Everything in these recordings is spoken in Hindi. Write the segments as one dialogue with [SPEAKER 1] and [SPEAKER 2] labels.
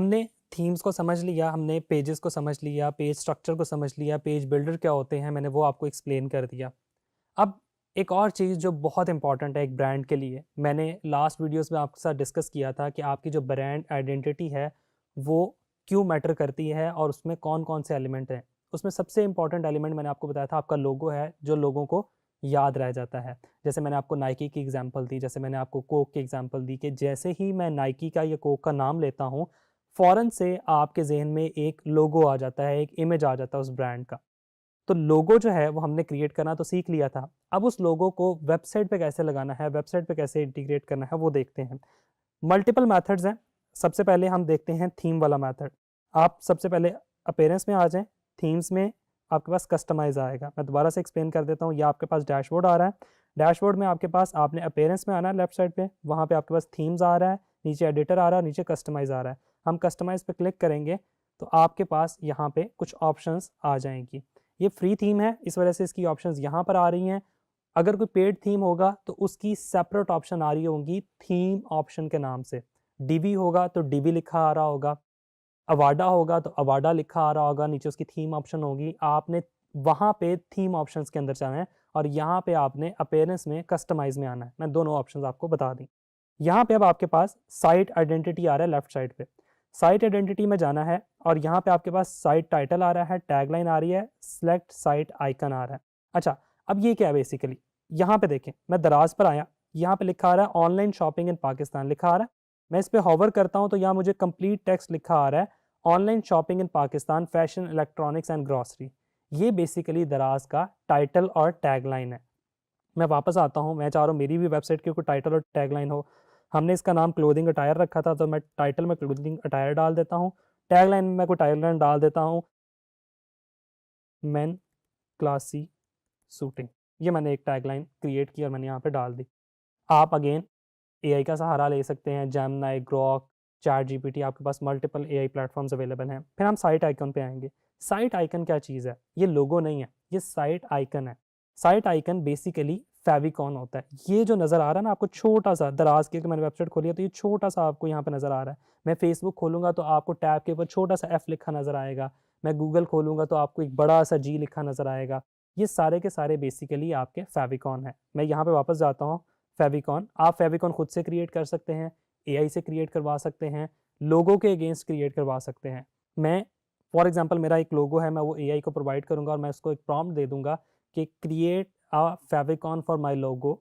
[SPEAKER 1] हमने थीम्स को समझ लिया, हमने पेजेस को समझ लिया, पेज स्ट्रक्चर को समझ लिया, पेज बिल्डर क्या होते हैं मैंने वो आपको एक्सप्लेन कर दिया। अब एक और चीज़ जो बहुत इंपॉर्टेंट है एक ब्रांड के लिए, मैंने लास्ट वीडियोस में आपके साथ डिस्कस किया था कि आपकी जो ब्रांड आइडेंटिटी है वो क्यों मैटर करती है और उसमें कौन कौन से एलिमेंट हैं। उसमें सबसे इंपॉर्टेंट एलिमेंट मैंने आपको बताया था आपका लोगो है, जो लोगों को याद रह जाता है। जैसे मैंने आपको नाइकी की एग्जांपल दी, जैसे मैंने आपको कोक की एग्जांपल दी कि जैसे ही मैं नाइकी का या कोक का नाम लेता हूँ, फ़ौरन से आपके ज़हन में एक लोगो आ जाता है, एक इमेज आ जाता है उस ब्रांड का। तो लोगो जो है वो हमने क्रिएट करना तो सीख लिया था। अब उस लोगो को वेबसाइट पे कैसे लगाना है, वेबसाइट पे कैसे इंटीग्रेट करना है वो देखते हैं। मल्टीपल मेथड्स हैं। सबसे पहले हम देखते हैं थीम वाला मेथड। आप सबसे पहले अपीयरेंस में आ जाएँ, थीम्स में आपके पास कस्टमाइज़ आएगा। मैं दोबारा से एक्सप्लेन कर देता हूँ, ये आपके पास डैशबोर्ड आ रहा है। डैशबोर्ड में आपके पास आपने अपीयरेंस में आना है लेफ्ट साइड पे, वहाँ पे आपके पास थीम्स आ रहा है, नीचे एडिटर आ रहा है, नीचे कस्टमाइज़ आ रहा है। हम कस्टमाइज़ पे क्लिक करेंगे तो आपके पास यहाँ पे कुछ ऑप्शंस आ जाएँगी। ये फ्री थीम है, इस वजह से इसकी ऑप्शंस यहाँ पर आ रही हैं। अगर कोई पेड थीम होगा तो उसकी सेपरेट ऑप्शन आ रही होंगी थीम ऑप्शन के नाम से। डिवी होगा तो डिवी लिखा आ रहा होगा, अवाडा होगा तो अवाडा लिखा आ रहा होगा, नीचे उसकी थीम ऑप्शन होगी। आपने वहाँ पे थीम ऑप्शंस के अंदर जाना है और यहाँ पे आपने अपीयरेंस में कस्टमाइज़ में आना है। मैं दोनों ऑप्शंस आपको बता दी। यहाँ पे अब आपके पास साइट आइडेंटिटी आ रहा है लेफ्ट साइड पे। साइट आइडेंटिटी में जाना है और यहाँ पे आपके पास साइट टाइटल आ रहा है, टैगलाइन आ रही है, सिलेक्ट साइट आइकन आ रहा है। अच्छा, अब ये क्या है बेसिकली? यहाँ पे देखें, मैं दराज पर आया, यहाँ पे लिखा आ रहा है ऑनलाइन शॉपिंग इन पाकिस्तान लिखा आ रहा है। मैं इस पे हॉवर करता हूँ तो यहाँ मुझे कंप्लीट टेक्स्ट लिखा आ रहा है online shopping in Pakistan, fashion, electronics and grocery. ये बेसिकली दराज का टाइटल और टैगलाइन है। मैं वापस आता हूँ, मैं चाह रहा हूँ मेरी भी वेबसाइट की कोई टाइटल और टैगलाइन हो। हमने इसका नाम क्लोथिंग अटायर रखा था तो मैं टाइटल में क्लोथिंग अटायर डाल देता हूँ, टैगलाइन में मैं कोई टैगलाइन डाल देता हूँ मेन क्लासी सूटिंग। ये मैंने एक टैगलाइन क्रिएट की और मैंने यहाँ पे डाल दी। आप अगेन एआई का सहारा ले सकते हैं, जेमिनी, ग्रॉक, चैट जीपीटी, आपके पास मल्टीपल एआई प्लेटफॉर्म्स अवेलेबल हैं। फिर हम साइट आइकन पे आएंगे। साइट आइकन क्या चीज़ है? ये लोगो नहीं है, ये साइट आइकन है। साइट आइकन बेसिकली फेविकॉन होता है। ये जो नज़र आ रहा है ना आपको छोटा सा, दराज की अगर मैंने वेबसाइट खोली है तो ये छोटा सा आपको यहाँ पे नज़र आ रहा है। मैं फेसबुक खोलूँगा तो आपको टैब के ऊपर छोटा सा एफ लिखा नज़र आएगा। मैं गूगल खोलूँगा तो आपको एक बड़ा सा जी लिखा नज़र आएगा। ये सारे के सारे बेसिकली आपके फेविकॉन है। मैं यहाँ पे वापस जाता हूँ। फेविकॉन, आप फेविकॉन खुद से क्रिएट कर सकते हैं, एआई से क्रिएट करवा सकते हैं, लोगों के अगेंस्ट क्रिएट करवा सकते हैं। मैं फॉर एग्जांपल मेरा एक लोगो है, मैं वो एआई को प्रोवाइड करूँगा और मैं उसको एक प्रॉम्प्ट दे दूँगा कि create a favicon for my logo,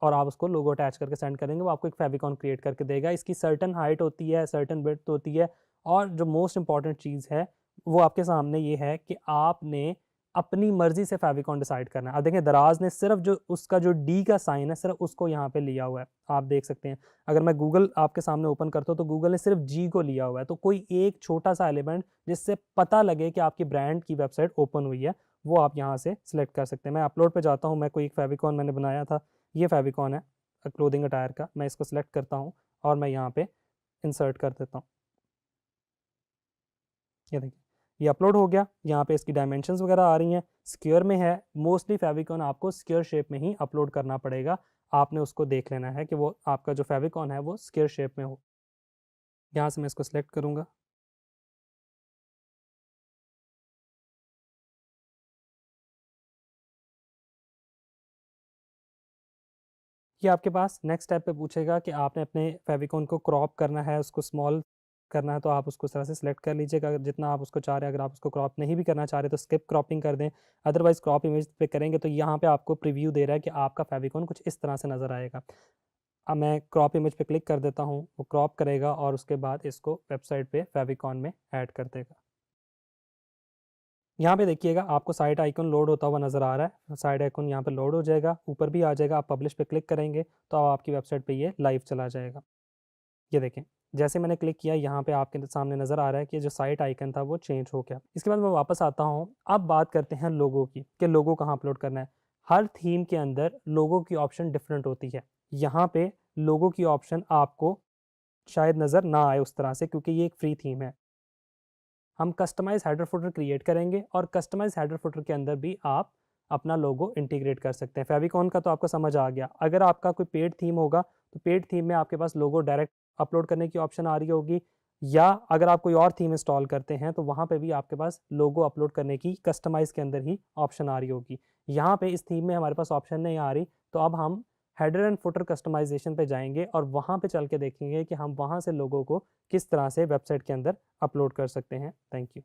[SPEAKER 1] और आप उसको लोगो अटैच करके सेंड करेंगे, वो आपको एक फेविकॉन क्रिएट करके देगा। इसकी सर्टेन हाइट होती है, सर्टेन विड्थ होती है, और जो मोस्ट इंपॉर्टेंट चीज़ है वो आपके सामने ये है कि आपने अपनी मर्जी से फेविकॉन डिसाइड करना है। अब देखें दराज ने सिर्फ जो उसका जो डी का साइन है सिर्फ उसको यहाँ पे लिया हुआ है, आप देख सकते हैं। अगर मैं गूगल आपके सामने ओपन करता हूँ तो गूगल ने सिर्फ जी को लिया हुआ है। तो कोई एक छोटा सा एलिमेंट जिससे पता लगे कि आपकी ब्रांड की वेबसाइट ओपन हुई है वो आप यहाँ से सिलेक्ट कर सकते हैं। मैं अपलोड पे जाता हूँ, मैं कोई एक फेविकॉन मैंने बनाया था, ये फेविकॉन है क्लोथिंग अटायर का, मैं इसको सिलेक्ट करता हूँ और मैं यहाँ पे इंसर्ट कर देता हूँ। ये देखिए ये अपलोड हो गया। यहाँ पे इसकी डायमेंशंस वगैरह आ रही हैं, स्क्वायर में है। मोस्टली फेविकॉन आपको स्क्वायर शेप में ही अपलोड करना पड़ेगा, आपने उसको देख लेना है कि वो आपका जो फेविकॉन है वो स्क्वायर शेप में हो। यहाँ से मैं इसको सिलेक्ट करूँगा। ये आपके पास नेक्स्ट स्टेप पे पूछेगा कि आपने अपने फेविकॉन को क्रॉप करना है, उसको स्मॉल करना है, तो आप उसको इस तरह से सिलेक्ट कर लीजिएगा जितना आप उसको चाह रहे हैं। अगर आप उसको क्रॉप नहीं भी करना चाह रहे तो स्किप क्रॉपिंग कर दें, अदरवाइज क्रॉप इमेज पे करेंगे तो यहाँ पे आपको प्रीव्यू दे रहा है कि आपका फेविकॉन कुछ इस तरह से नज़र आएगा। अब मैं क्रॉप इमेज पे क्लिक कर देता हूँ, वो क्रॉप करेगा और उसके बाद इसको वेबसाइट पे फेविकॉन में ऐड कर देगा। यहाँ पे देखिएगा आपको साइट आइकन लोड होता हुआ नज़र आ रहा है। साइट आइकन यहाँ पे लोड हो जाएगा, ऊपर भी आ जाएगा। आप पब्लिश पे क्लिक करेंगे तो अब आपकी वेबसाइट पे ये लाइव चला जाएगा। ये देखें, जैसे मैंने क्लिक किया यहाँ पे आपके सामने नज़र आ रहा है कि जो साइट आइकन था वो चेंज हो गया। इसके बाद मैं वापस आता हूँ। अब बात करते हैं लोगो की कि लोगो कहाँ अपलोड करना है। हर थीम के अंदर लोगो की ऑप्शन डिफरेंट होती है। यहाँ पे लोगो की ऑप्शन आपको शायद नज़र ना आए उस तरह से, क्योंकि ये एक फ्री थीम है। हम कस्टमाइज हेडर फुटर क्रिएट करेंगे और कस्टमाइज हेडर फुटर के अंदर भी आप अपना लोगो इंटीग्रेट कर सकते हैं। फेविकॉन का तो आपको समझ आ गया। अगर आपका कोई पेड थीम होगा तो पेड थीम में आपके पास लोगो डायरेक्ट अपलोड करने की ऑप्शन आ रही होगी। या अगर आप कोई और थीम इंस्टॉल करते हैं तो वहाँ पे भी आपके पास लोगो अपलोड करने की कस्टमाइज़ के अंदर ही ऑप्शन आ रही होगी। यहाँ पे इस थीम में हमारे पास ऑप्शन नहीं आ रही, तो अब हम हेडर एंड फुटर कस्टमाइजेशन पे जाएंगे और वहाँ पे चल के देखेंगे कि हम वहाँ से लोगों को किस तरह से वेबसाइट के अंदर अपलोड कर सकते हैं। Thank you.